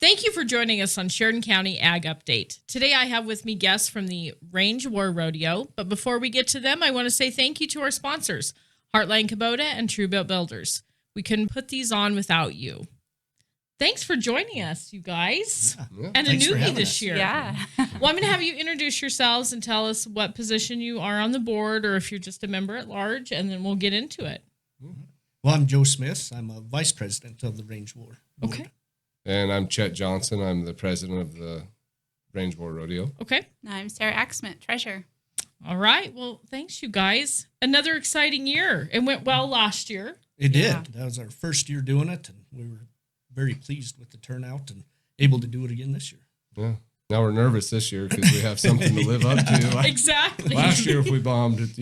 Thank you for joining us on Sheridan County Ag Update. Today I have with me guests from the Range War Rodeo, but before we get to them, I want to say thank you to our sponsors, Heartland Kubota and Truebilt Builders. We couldn't put these on without you. Thanks for joining us, you guys. Yeah. And Thanks a newbie this year. Yeah. Well, I'm going to have you introduce yourselves and tell us what position you are on the board or if you're just a member at large, and then we'll get into it. Well, I'm Joe Smith. I'm a vice president of the Range War Board. Okay. And I'm Chet Johnson. I'm the president of the Range War Rodeo. Okay. I'm Sarah Askamit, treasurer. All right. Well, thanks, you guys. Another exciting year. It went well last year. It Yeah. did. That was our first year doing it, and we were very pleased with the turnout and able to do it again this year. Yeah. Now we're nervous this year because we have something to live up to. Exactly. Last year, if we bombed it,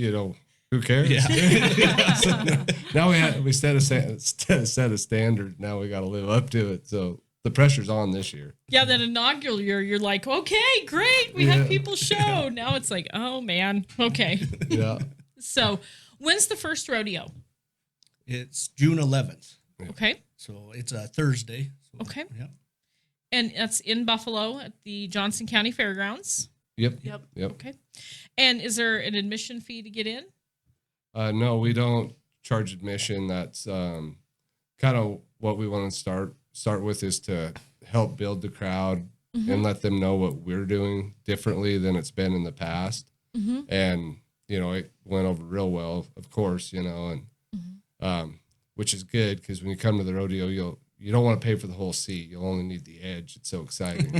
who cares? Yeah. So now we set a standard. Now we got to live up to it. So the pressure's on this year. Yeah, that inaugural year, you're like, okay, great. We have people show. Now it's like, oh, man. Okay. Yeah. So when's the first rodeo? It's June 11th, Okay. so it's a Thursday. So, Okay. Yeah. And that's in Buffalo at the Johnson County Fairgrounds. Yep. Yep. Okay. And is there an admission fee to get in? No, we don't charge admission. That's kind of what we want to start with is to help build the crowd and let them know what we're doing differently than it's been in the past. Mm-hmm. And, it went over real well, of course, and which is good because when you come to the rodeo, you don't want to pay for the whole seat. You'll only need the edge. It's so exciting.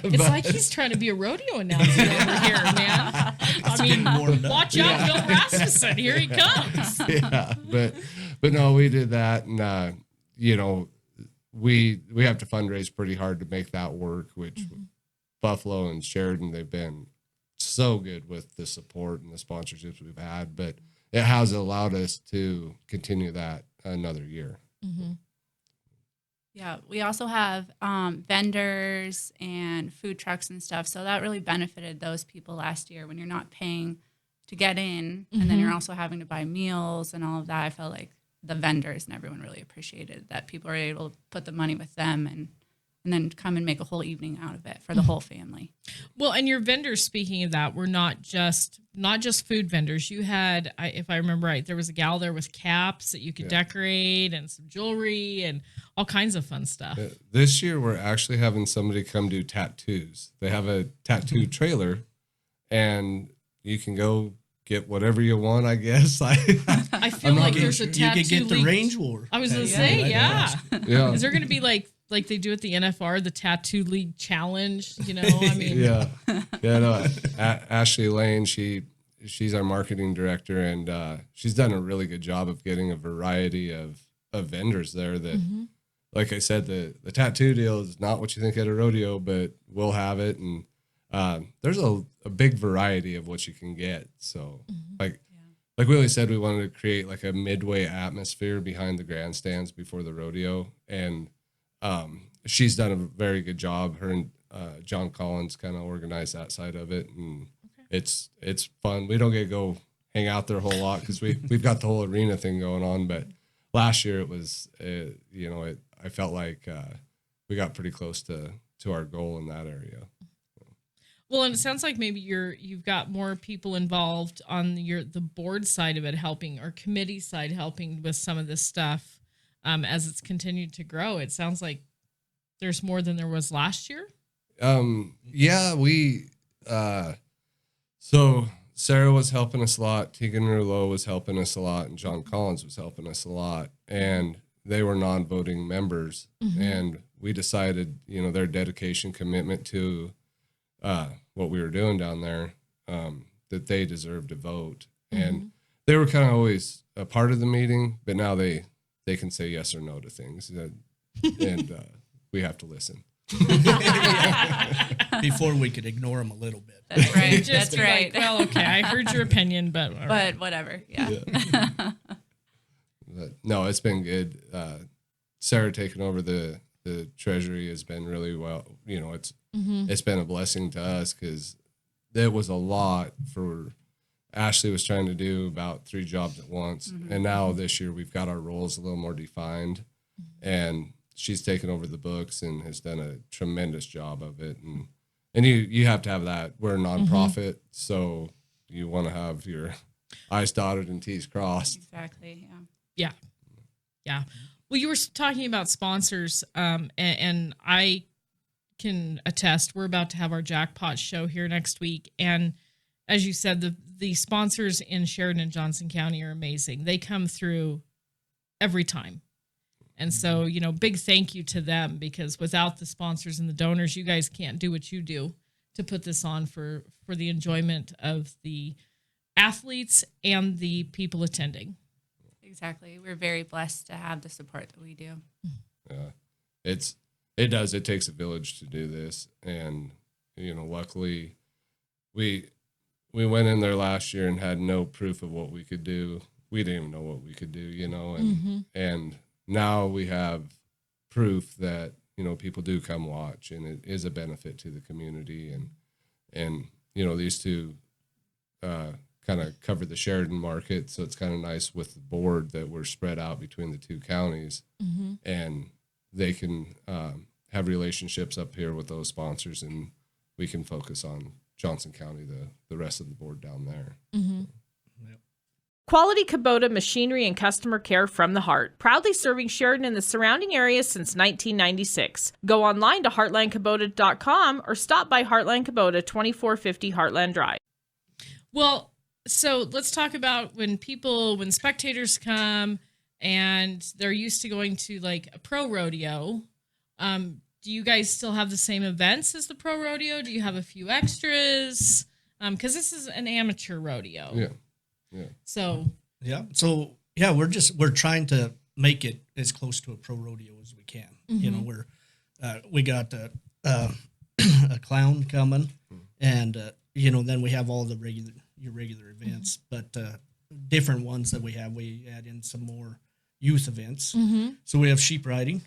It's like he's trying to be a rodeo announcer over here, man. I mean, watch out, Bill Rasmussen. Here he comes. Yeah, but no, we did that, and we have to fundraise pretty hard to make that work. Which Buffalo and Sheridan, they've been so good with the support and the sponsorships we've had, but it has allowed us to continue that another year. Mm-hmm. Yeah. We also have vendors and food trucks and stuff. So that really benefited those people last year when you're not paying to get in and then you're also having to buy meals and all of that. I felt like the vendors and everyone really appreciated that people are able to put the money with them and then come and make a whole evening out of it for the whole family. Well, and your vendors, speaking of that, were not just food vendors. You had, if I remember right, there was a gal there with caps that you could decorate and some jewelry and all kinds of fun stuff. This year, we're actually having somebody come do tattoos. They have a tattoo trailer, and you can go get whatever you want, I guess. I feel like there's a tattoo You could get the league. Range War. I was going to say, yeah. Yeah. Is there going to be like they do at the NFR, the Tattoo League Challenge? I mean. Yeah. No, Ashley Lane, she's our marketing director, and she's done a really good job of getting a variety of vendors there that, like I said, the tattoo deal is not what you think at a rodeo, but we'll have it. And there's a big variety of what you can get. So like Willie said, we wanted to create like a midway atmosphere behind the grandstands before the rodeo. And she's done a very good job. Her and John Collins kind of organized that side of it. And it's fun. We don't get to go hang out there a whole lot because we've got the whole arena thing going on. But last year it was, I felt like we got pretty close to our goal in that area. Well, and it sounds like maybe you've got more people involved on the board side of it, helping, or committee side helping with some of this stuff as it's continued to grow. It sounds like there's more than there was last year. We so Sarah was helping us a lot. Tegan Rouleau was helping us a lot, and John Collins was helping us a lot. And they were non-voting members, and we decided, their dedication, commitment to what we were doing down there, that they deserved to vote. And they were kind of always a part of the meeting, but now they can say yes or no to things, and we have to listen. Before we could ignore them a little bit. That's right. Just That's be right. like, well, okay, I heard your opinion, but all right. But whatever. Yeah. But no, it's been good. Sarah taking over the treasury has been really well. It's been a blessing to us because it was a lot for Ashley was trying to do about 3 jobs at once. And now this year we've got our roles a little more defined. And she's taken over the books and has done a tremendous job of it. And you have to have that. We're a nonprofit, so you want to have your I's dotted and T's crossed. Exactly. Yeah. Well, you were talking about sponsors, and I can attest we're about to have our jackpot show here next week. And as you said, the sponsors in Sheridan and Johnson County are amazing. They come through every time. And so, big thank you to them, because without the sponsors and the donors, you guys can't do what you do to put this on for the enjoyment of the athletes and the people attending. Exactly. We're very blessed to have the support that we do. Yeah, it takes a village to do this. And, luckily we went in there last year and had no proof of what we could do. We didn't even know what we could do, and now we have proof that, people do come watch, and it is a benefit to the community. And these two kind of cover the Sheridan market. So it's kind of nice with the board that we're spread out between the two counties, and they can have relationships up here with those sponsors, and we can focus on Johnson County, the rest of the board down there. Yep. Quality Kubota machinery and customer care from the heart. Proudly serving Sheridan and the surrounding area since 1996. Go online to heartlandkubota.com or stop by Heartland Kubota, 2450 Heartland Drive. Well, so let's talk about when spectators come and they're used to going to like a pro rodeo. Do you guys still have the same events as the pro rodeo? Do you have a few extras? Because this is an amateur rodeo. Yeah. So we're trying to make it as close to a pro rodeo as we can. We got a clown coming, and then we have all the regular events, but different ones that we have. We add in some more youth events. So we have sheep riding,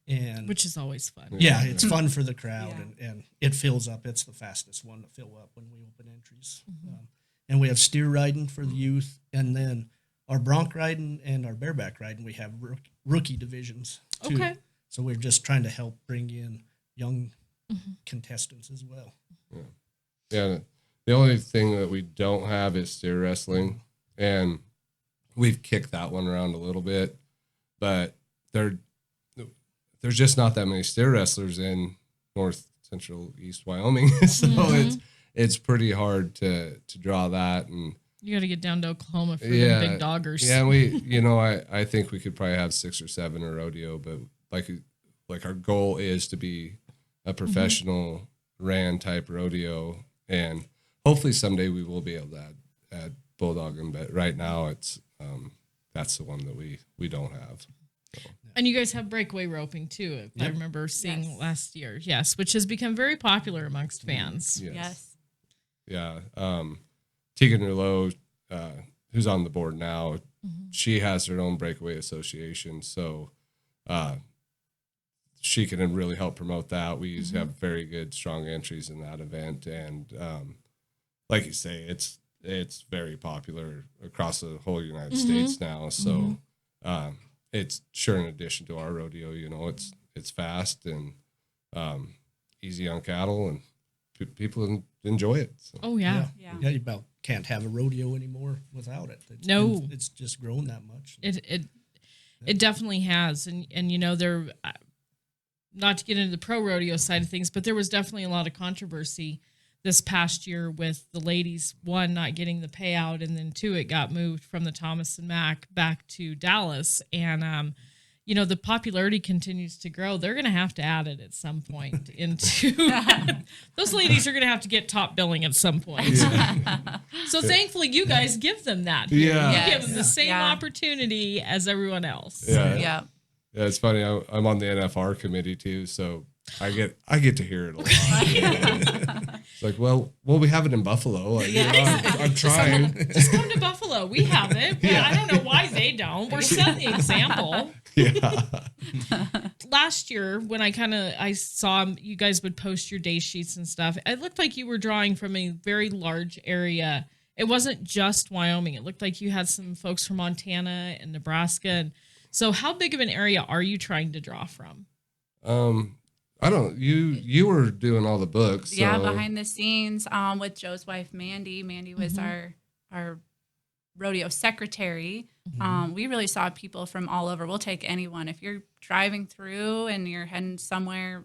and which is always fun. Yeah, it's fun for the crowd, and it fills up. It's the fastest one to fill up when we open entries. And we have steer riding for the youth, and then our bronc riding and our bareback riding, we have rookie divisions too. Okay. So we're just trying to help bring in young contestants as well. Yeah. The only thing that we don't have is steer wrestling, and we've kicked that one around a little bit, but there's just not that many steer wrestlers in North Central East Wyoming, so it's pretty hard to draw that. And you got to get down to Oklahoma for the big doggers. Yeah, I think we could probably have 6 or 7 a rodeo, but like our goal is to be a professional RAN type rodeo, and hopefully someday we will be able to add bulldogging, but right now it's that's the one that we don't have. So. And you guys have breakaway roping too, if I remember seeing last year. Yes, which has become very popular amongst fans. Yes. Yeah. Tegan Rouleau, who's on the board now, she has her own breakaway association, so she can really help promote that. We usually have very good, strong entries in that event, and like you say, it's very popular across the whole United States now. So it's sure in addition to our rodeo, it's fast and easy on cattle, and people enjoy it. So. Oh yeah. You about can't have a rodeo anymore without it. It's just grown that much. It definitely has, and there, not to get into the pro rodeo side of things, but there was definitely a lot of controversy this past year with the ladies, 1, not getting the payout, and then 2, it got moved from the Thomas and Mack back to Dallas, and the popularity continues to grow. They're going to have to add it at some point into those ladies are going to have to get top billing at some point. So thankfully you guys give them that. Yeah. You give them the same opportunity as everyone else. Yeah. Yeah, it's funny. I'm on the NFR committee too, so I get to hear it a lot. It's like, well, we have it in Buffalo. I'm trying. Just come to Buffalo. We have it. But I don't know why they don't. We're setting the example. Yeah. Last year, when I saw you guys would post your day sheets and stuff, it looked like you were drawing from a very large area. It wasn't just Wyoming. It looked like you had some folks from Montana and Nebraska. And so how big of an area are you trying to draw from? I don't. You were doing all the books. Yeah, so. behind the scenes with Joe's wife, Mandy. Mandy was our rodeo secretary. We really saw people from all over. We'll take anyone. If you're driving through and you're heading somewhere,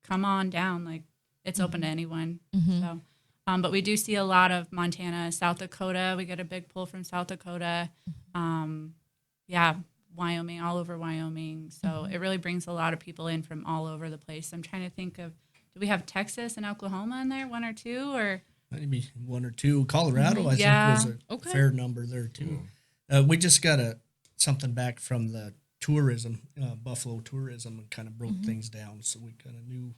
come on down. Like, it's open to anyone. So, but we do see a lot of Montana, South Dakota. We get a big pull from South Dakota. Yeah, Wyoming, all over Wyoming. So it really brings a lot of people in from all over the place. I'm trying to think of, do we have Texas and Oklahoma in there, one or two, or? Maybe one or two. Colorado, I Yeah. think, was a fair number there too. We just got something back from the tourism, Buffalo tourism, and kind of broke things down, so we kind of knew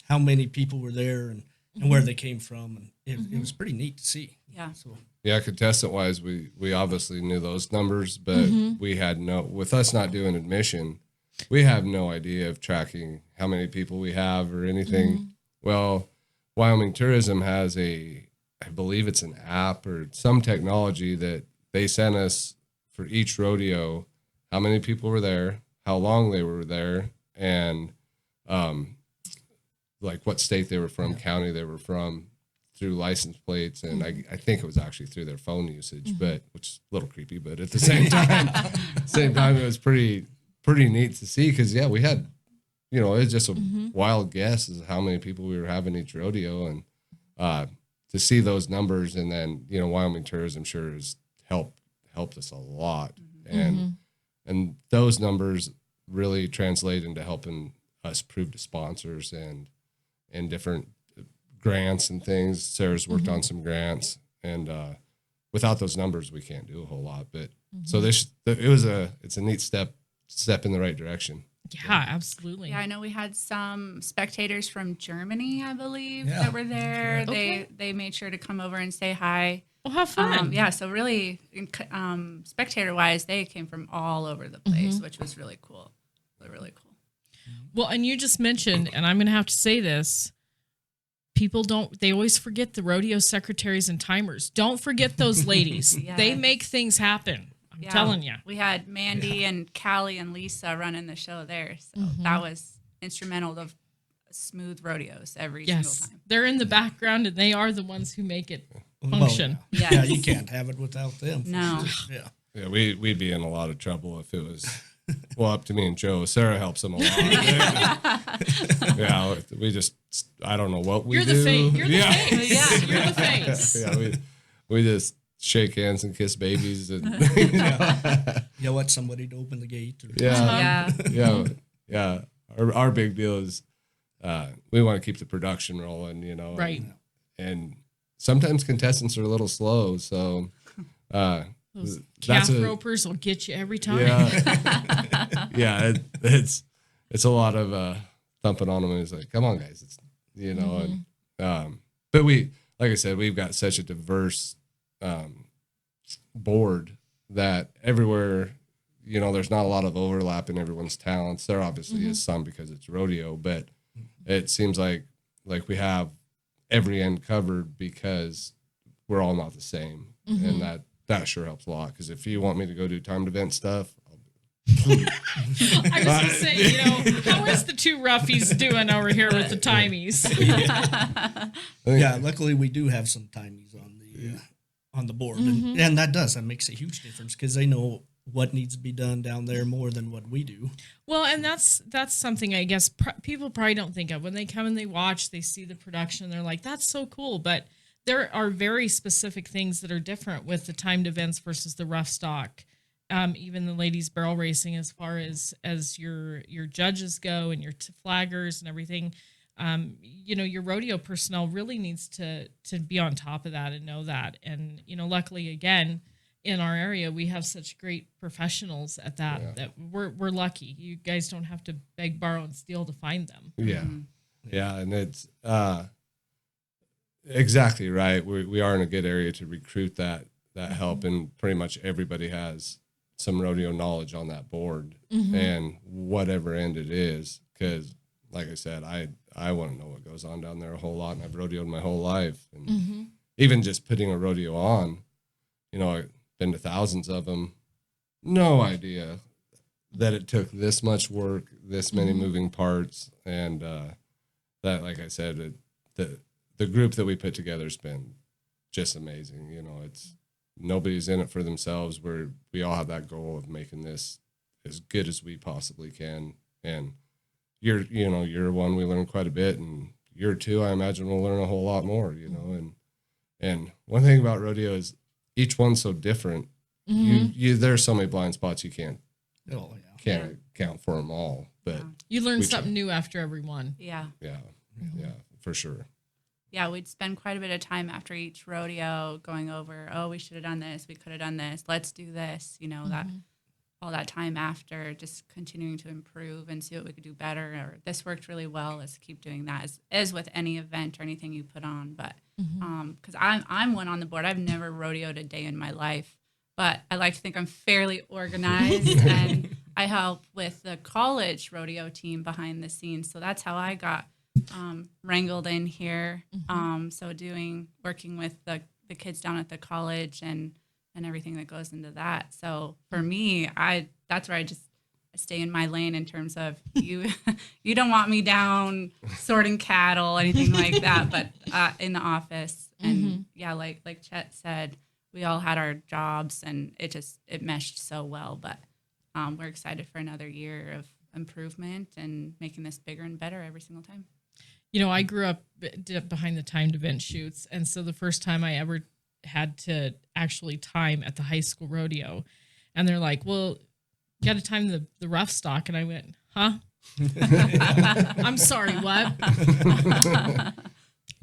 how many people were there and where they came from, and it was pretty neat to see. Yeah. So Yeah, contestant wise, we obviously knew those numbers, but we had with us not doing admission, we have no idea of tracking how many people we have or anything. Well, Wyoming Tourism has I believe it's an app or some technology that they sent us for each rodeo, how many people were there, how long they were there, and like what state they were from, county they were from, through license plates, and I think it was actually through their phone usage, but which is a little creepy, but at the same time, it was pretty neat to see, because we had, it was just a wild guess as how many people we were having each rodeo, and to see those numbers, and then Wyoming Tourism sure has helped us a lot, and those numbers really translate into helping us prove to sponsors and different grants and things. Sarah's worked on some grants, and without those numbers, we can't do a whole lot. But so it's a neat step in the right direction. Yeah, absolutely. Yeah, I know we had some spectators from Germany, I believe, that were there. Okay. They made sure to come over and say hi. Well, have fun. Yeah, so really, spectator-wise, they came from all over the place, which was really cool. Really cool. Well, and you just mentioned, and I'm going to have to say this, they always forget the rodeo secretaries and timers. Don't forget those ladies. Yes. They make things happen. I'm telling you. We had Mandy and Callie and Lisa running the show there. So that was instrumental to smooth rodeos every single time. They're in the background, and they are the ones who make it function. Well, Yes. yeah, you can't have it without them. for No. sure. Yeah. Yeah, we'd be in a lot of trouble if it was up to me and Joe. Sarah helps them a lot. Yeah, we just, I don't know what we You're do. the face. You're the face. Yeah. You're the face. Yeah, we just shake hands and kiss babies, and Yell at somebody to open the gate. Or yeah. Our big deal is we want to keep the production rolling, Right. And sometimes contestants are a little slow, so Those that's calf ropers will get you every time. Yeah, it's a lot of thumping on them, and it's like, come on, guys, it's and but we, like I said, we've got such a diverse board that everywhere, there's not a lot of overlap in everyone's talents. There obviously is some because it's rodeo, but it seems like we have every end covered because we're all not the same, and that sure helps a lot. Because if you want me to go do timed event stuff, I was going to say, how is the two roughies doing over here with the timies? Yeah, luckily we do have some timies on the board, and that makes a huge difference because they know what needs to be done down there more than what we do. Well, and that's something I guess people probably don't think of when they come and they watch. They see the production, they're like, "That's so cool," but there are very specific things that are different with the timed events versus the rough stock. Even the ladies barrel racing, as far as your judges go and your flaggers and everything. Your rodeo personnel really needs to be on top of that and know that. And, luckily, again, in our area, we have such great professionals at that, that we're lucky. You guys don't have to beg, borrow, and steal to find them. Yeah. Yeah. And it's exactly right. We are in a good area to recruit that help, and pretty much everybody has some rodeo knowledge on that board, and whatever end it is, because like I said, I want to know what goes on down there a whole lot, and I've rodeoed my whole life, and even just putting a rodeo on, I've been to thousands of them, no idea that it took this much work, this many moving parts, and that, like I said, the group that we put together has been just amazing. You know, it's nobody's in it for themselves. We all have that goal of making this as good as we possibly can. And year one, we learned quite a bit, and year two, I imagine we'll learn a whole lot more. You know, and one thing about rodeo is each one's so different. There's so many blind spots you can't account for them all. But you learn something new after every one. Yeah, for sure. Yeah, we'd spend quite a bit of time after each rodeo going over, oh, we should have done this, we could have done this, let's do this, you know, that all that time after, just continuing to improve and see what we could do better, or this worked really well, let's keep doing that, as with any event or anything you put on. But because I'm one on the board, I've never rodeoed a day in my life, but I like to think I'm fairly organized, and I help with the college rodeo team behind the scenes, so that's how I got wrangled in here. So working with the kids down at the college and everything that goes into that. So for me, that's where I stay in my lane in terms of you don't want me down sorting cattle, anything like that, but in the office. And like Chet said, we all had our jobs and it meshed so well, but we're excited for another year of improvement and making this bigger and better every single time. You know, I grew up behind the timed event shoots, and so the first time I ever had to actually time at the high school rodeo, and they're like, well, you got to time the rough stock, and I went, huh? I'm sorry, what?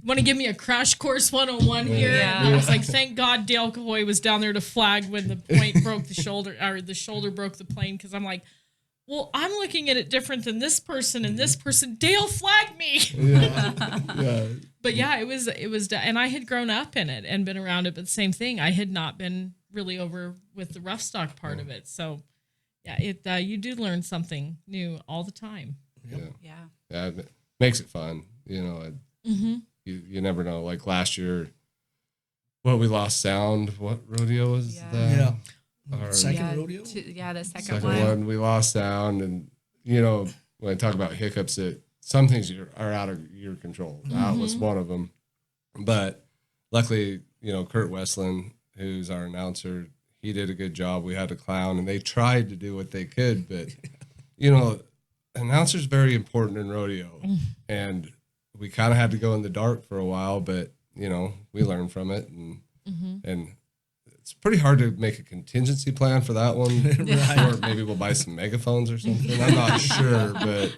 Want to give me a crash course 101 here? Yeah. And I was like, thank God Dale Cahoy was down there to flag when the point broke the shoulder, or the shoulder broke the plane, because I'm like, well, I'm looking at it different than this person, and this person, Dale flagged me. Yeah. But yeah, it was, and I had grown up in it and been around it, but same thing. I had not been really over with the rough stock part of it. So yeah, you do learn something new all the time. Yeah. It makes it fun. You know, you never know. Like last year, we lost sound. What rodeo was that? Yeah. Our Second rodeo? The second second one. one, we lost sound. And, you know, when I talk about hiccups, some things are out of your control. That was one of them. But luckily, you know, Kurt Westland, who's our announcer, he did a good job. We had a clown, and they tried to do what they could. But, you know, announcer's very important in rodeo. And we kind of had to go in the dark for a while, but, you know, we learned from it. And it's pretty hard to make a contingency plan for that one. Right. Or maybe we'll buy some megaphones or something. I'm not sure, but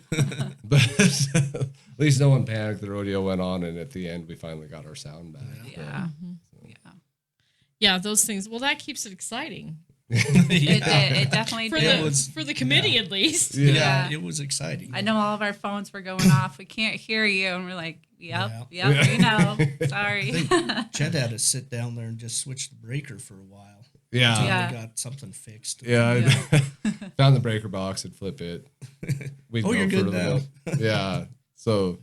at least no one panicked. The rodeo went on, and at the end, we finally got our sound back. Yeah. Yeah, those things. Well, that keeps it exciting It definitely for did. for the committee at least. Yeah, it was exciting. I know all of our phones were going off. We can't hear you. And we're like, yep, we know. Sorry. Chet had to sit down there and just switch the breaker for a while. Yeah. Until Yeah. we got something fixed. I found the breaker box and flip it. We'd Oh, go you're for good a now. little- Yeah. So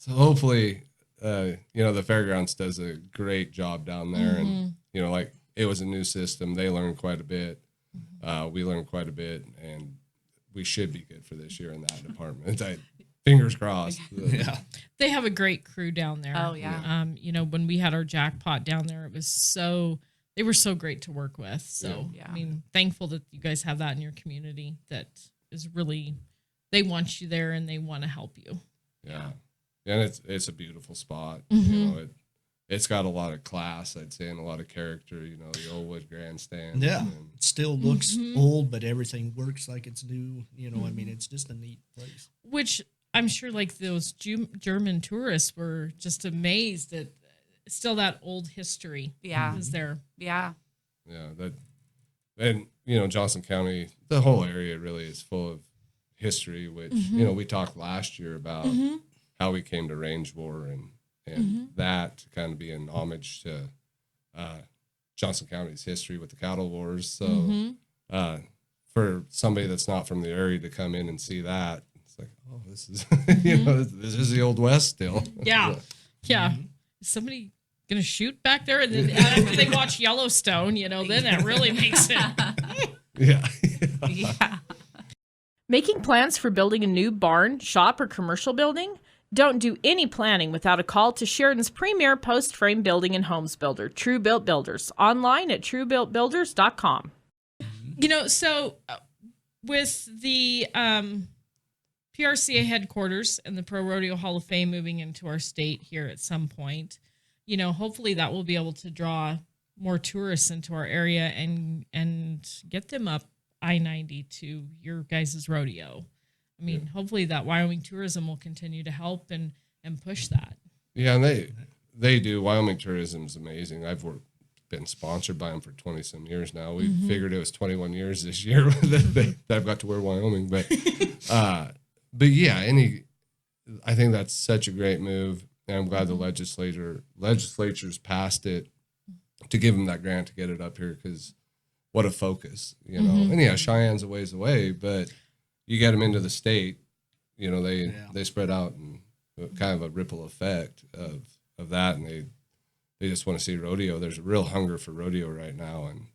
hopefully, you know, the fairgrounds does a great job down there, and you know, like it was a new system. They learned quite a bit. We learned quite a bit, and we should be good for this year in that department. Fingers crossed. Yeah. They have a great crew down there. Oh, yeah. You know, when we had our jackpot down there, they were so great to work with. So, Yeah. I mean, thankful that you guys have that in your community. That is really, they want you there and they want to help you. Yeah. And it's a beautiful spot. You know, it's got a lot of class, I'd say, and a lot of character, you know, the old wood grandstand. Yeah. And, It still looks old, but everything works like it's new. You know, I mean, it's just a neat place. Which I'm sure like those German tourists were just amazed at still that old history is there. Yeah. and, you know, Johnson County, the whole area really is full of history, which, you know, we talked last year about how we came to Range War and that to kind of be an homage to Johnson County's history with the cattle wars. So for somebody that's not from the area to come in and see that, it's like, oh, this is, you know, this is the Old West still. Yeah. Is somebody going to shoot back there? And then after they watch Yellowstone, you know, then that really makes it. Yeah. Yeah. Making plans for building a new barn, shop, or commercial building? Don't do any planning without a call to Sheridan's premier post-frame building and homes builder, True Built Builders, online at truebuiltbuilders.com. So with the PRCA headquarters and the Pro Rodeo Hall of Fame moving into our state here at some point, hopefully that will be able to draw more tourists into our area and get them up I-90 to your guys' rodeo. I mean, hopefully that Wyoming tourism will continue to help and push that. Yeah, and they do. Wyoming tourism is amazing. I've been sponsored by them for 20 some years now. We figured it was 21 years this year that I've got to wear Wyoming, but yeah, I think that's such a great move, and I'm glad the legislature's passed it to give them that grant to get it up here, because what a focus, And yeah, Cheyenne's a ways away, but you get them into the state, they spread out and kind of a ripple effect of that, and they just want to see rodeo. There's a real hunger for rodeo right now, and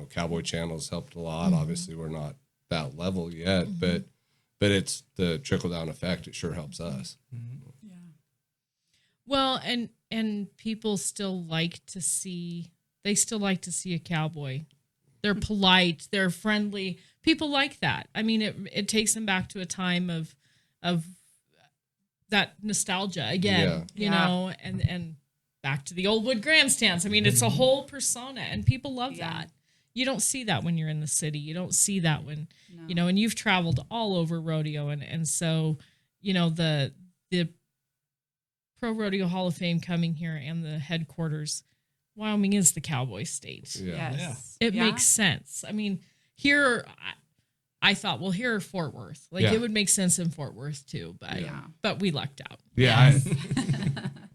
Cowboy Channel's helped a lot. Obviously, we're not that level yet, but it's the trickle down effect. It sure helps us. Yeah. Well, and people still like to see. They still like to see a cowboy. They're polite. They're friendly. People like that. I mean, it takes them back to a time of that nostalgia again. And back to the old wood grandstands. I mean, it's a whole persona, and people love that. You don't see that when you're in the city. You don't see that when, and you've traveled all over rodeo. And so, the Pro Rodeo Hall of Fame coming here and the headquarters, Wyoming is the cowboy state. Yeah. Yes. It makes sense. I mean, here, I thought, well, here Fort Worth. It would make sense in Fort Worth too, but we lucked out. Yeah,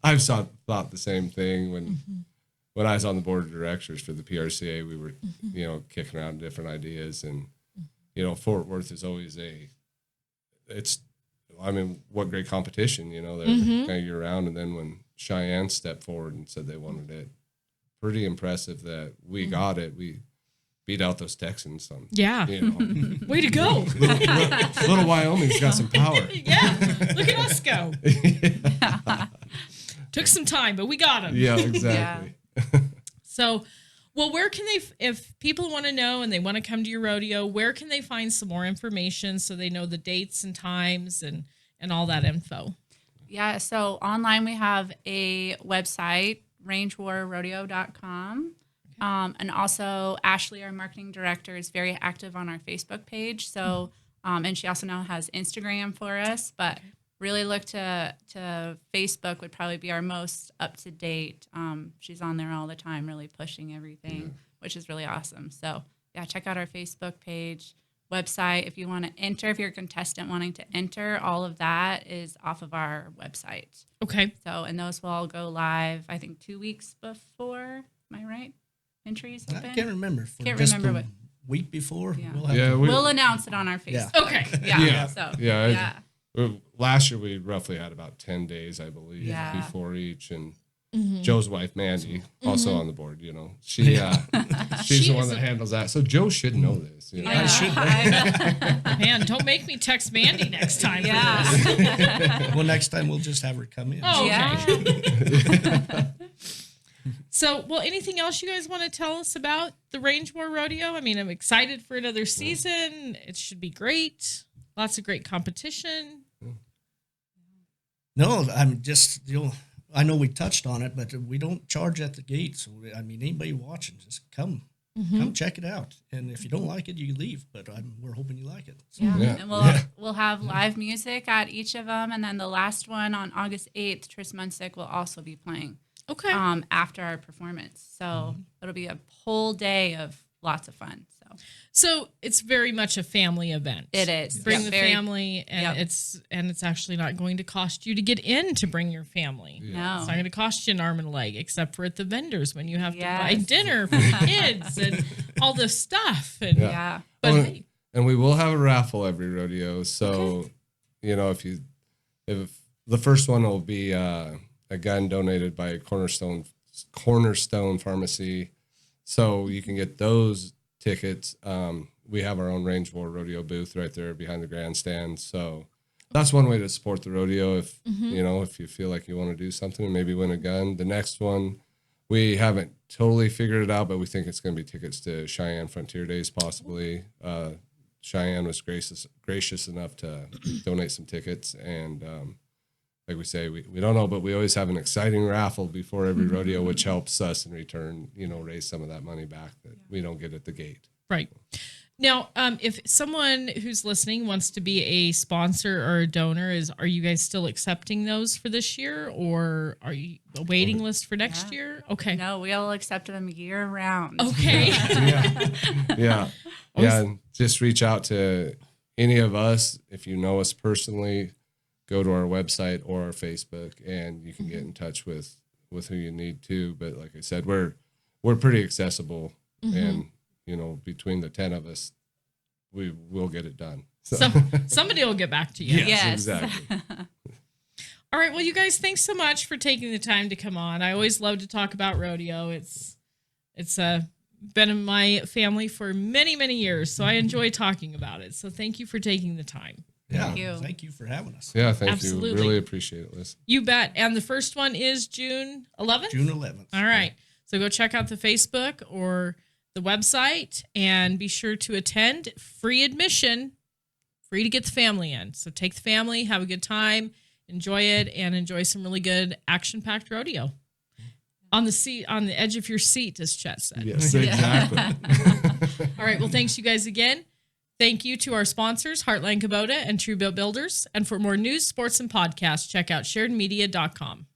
I've thought the same thing when I was on the board of directors for the PRCA. We were, kicking around different ideas, and Fort Worth is always what great competition. They're kind of year round, and then when Cheyenne stepped forward and said they wanted it, pretty impressive that we got it. We beat out those Texans. Yeah. Way to go. Little Wyoming's got some power. Yeah. Look at us go. Took some time, but we got them. Yeah, exactly. Yeah. So, well, where can if people want to know and they want to come to your rodeo, where can they find some more information so they know the dates and times and all that info? Yeah, so online we have a website, rangewarrodeo.com. And also Ashley, our marketing director, is very active on our Facebook page. So, and she also now has Instagram for us, but really look to Facebook would probably be our most up to date. She's on there all the time, really pushing everything, which is really awesome. So yeah, check out our Facebook page, website. If you want to enter, if you're a contestant wanting to enter, all of that is off of our website. Okay. So, and those will all go live, I think 2 weeks before. Am I right? Entries open? I can't remember. Can't remember what week before. Yeah. We'll announce it on our Facebook. Yeah. Okay. Yeah. So last year we roughly had about 10 days, I believe, before each, and Joe's wife Mandy also on the board. She's the one that handles that. So Joe should know this. I should. Man, don't make me text Mandy next time. Yeah. Well, next time we'll just have her come in. Oh, okay. Yeah. So, well, anything else you guys want to tell us about the Range War Rodeo? I mean, I'm excited for another season. It should be great. Lots of great competition. No, I'm just, I know we touched on it, but we don't charge at the gate. So, I mean, anybody watching, just come check it out. And if you don't like it, you leave. But we're hoping you like it. So. Yeah. And we'll have live music at each of them. And then the last one on August 8th, Tris Munsick will also be playing. Okay. After our performance. So it'll be a whole day of lots of fun. So it's very much a family event. It is. Bring the family, and it's actually not going to cost you to get in to bring your family. Yeah. No. It's not going to cost you an arm and a leg, except for at the vendors when you have to buy dinner for the kids and all this stuff. And but and we will have a raffle every rodeo. So if the first one will be a gun donated by Cornerstone Pharmacy, so you can get those tickets. we have our own Range War Rodeo booth right there behind the grandstand. So that's one way to support the rodeo. If if you feel like you want to do something and maybe win a gun. The next one, we haven't totally figured it out, but we think it's going to be tickets to Cheyenne Frontier Days, possibly. Cheyenne was gracious enough to donate some tickets, and like we say, we don't know, but we always have an exciting raffle before every rodeo, which helps us in return, raise some of that money back that we don't get at the gate. Right. Now, if someone who's listening wants to be a sponsor or a donor, are you guys still accepting those for this year, or are you a waiting list for next year? Okay. No, we'll accept them year round. Okay. Yeah. And just reach out to any of us. If you know us personally, go to our website or our Facebook, and you can get in touch with who you need to. But like I said, we're pretty accessible, and between the 10 of us, we will get it done. So. Somebody will get back to you. Yes. Exactly. All right. Well, you guys, thanks so much for taking the time to come on. I always love to talk about rodeo. It's been in my family for many, many years, so I enjoy talking about it. So thank you for taking the time. Yeah, thank you for having us. Yeah, thank Absolutely. you. Really appreciate it, Liz. You bet. And the first one is June 11th? June 11th. All right. So go check out the Facebook or the website and be sure to attend. Free admission, free to get the family in. So take the family, have a good time, enjoy it, and enjoy some really good action-packed rodeo. On the edge of your seat, as Chet said. Yes, exactly. All right. Well, thanks you guys again. Thank you to our sponsors, Heartland Kubota and Truebill Builders. And for more news, sports, and podcasts, check out SheridanMedia.com.